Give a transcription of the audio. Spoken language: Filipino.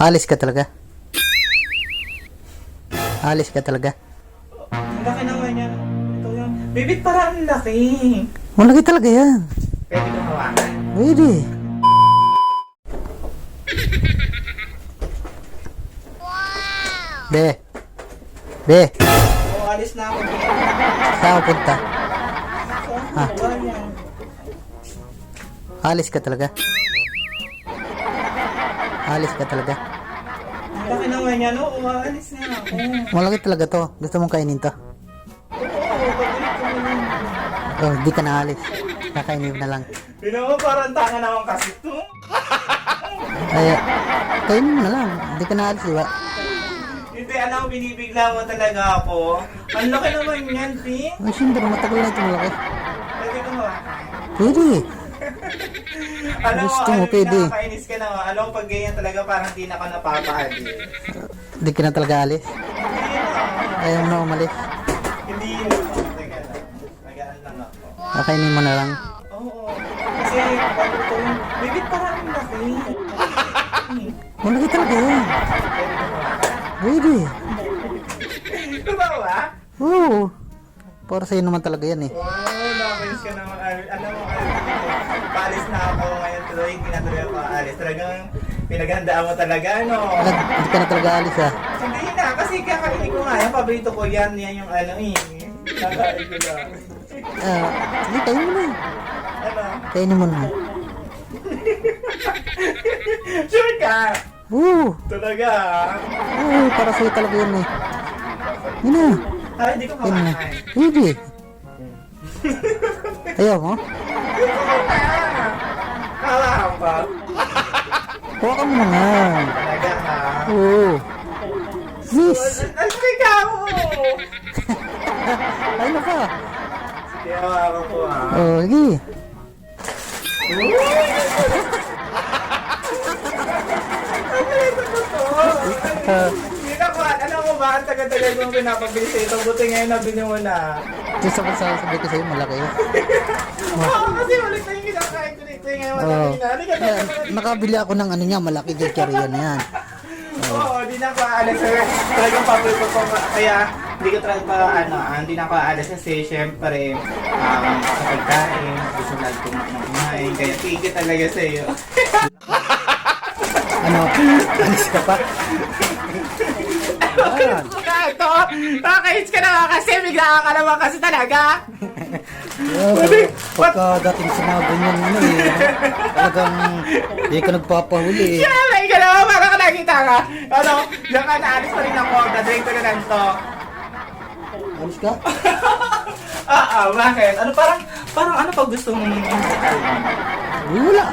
Alis ka talaga? Alis ka talaga? Ang laki naman yan. Ito yung... Bibit para ang laki. Malaki talaga yan. Pwede kong hawakan. Pwede. Be. Be. Oo, alis na ako. Saan ka punta? Ha? Wala yan. Alis ka talaga? Alis ka talaga? Ang laki naman yan. Oo, alis na ako. Malaki talaga to. Gusto mong kainin to? Oo, pag-ulit ko na yun. Oh, di ka na alis. Kakainin mo na lang. Tignan mo, parang tanga naman kasi ito. Ay, kainin mo na lang. Di ka na alis, di ba? Hindi, alam mo, binibigla mo talaga ako. Ang laki naman yan, Ping. Ay, siyempre, matagal na ito malaki. Pwede kong hawakan. Pwede. Alam mo, Gusto mo, pwede. nakakainis ka naman. Alam mo, pag ganyan talaga, parang di na ka napapahali. Di ka na talaga alis. Hindi na. Ayaw mo na umalis. Hindi na. Teka lang. Nagaan lang ako. Kakainin mo na lang. Oo. Kasi, bago ito yung... Bibit parang ang laki. Malaki talaga yan. Pwede. Totoo ba? Oo. Para sa'yo naman talaga yan eh. Oo, nakakainis ka naman. Alam mo, paalis na ako ngayon tuloy. Hindi na tuloy ako aalis. Talagang pinaghandaan mo talaga, no? Di ka na talaga alis ah. Hindi na, kasi kakainin ko nga. Yung paborito ko yan. Yan yung ano eh. Kakain ko lang. Sige, kainin mo na. Ano? Kainin mo na. Sure ka? Oo. Talaga? Oo, para sa'yo talaga yan eh. Yun na. Ay, hindi ko Yun na. kumakain. Pwede. Ayaw mo? Gusto ko na. Kalahan ba? Huwakan mo na nga. Talaga ha? Oo. Yes. Nasika mo! Ay na ka. Sige, hawakan ko ha. Oo, sige. Hindi na ko, alam mo ba, ang tagal-tagal kong pinapabili sa ito, buti ngayon nabili mo na. Just sabi ko sa'yo, malaki yun. Oo, kasi ulit na yung kinakain ko dito ngayon, Oo. malaki na. Halika na, Ayan, nakabili ako ng ano niya, malaki chichariya na yan. Oo, di na ako aalis. Talagang paborito ko, kaya hindi ko talaga hindi na ako aalis kasi syempre, sa pagkain, gusto lang kumain, kaya thank you talaga sa iyo. Ano? Alis ka pa? Ayan. Ito, nakakainis ka naman kasi bigla ka naman kasi talaga. Pagkadating sa mga ganyan, ano eh, talagang hindi ka nagpapahuli eh. Siyempre, ikaw naman, parang ka nakita ka. Ano, diyan ka naalis pa rin ako, dadrink ko na lang to. Alis ka? Bakit? Ano parang ano pag gusto mong Wala.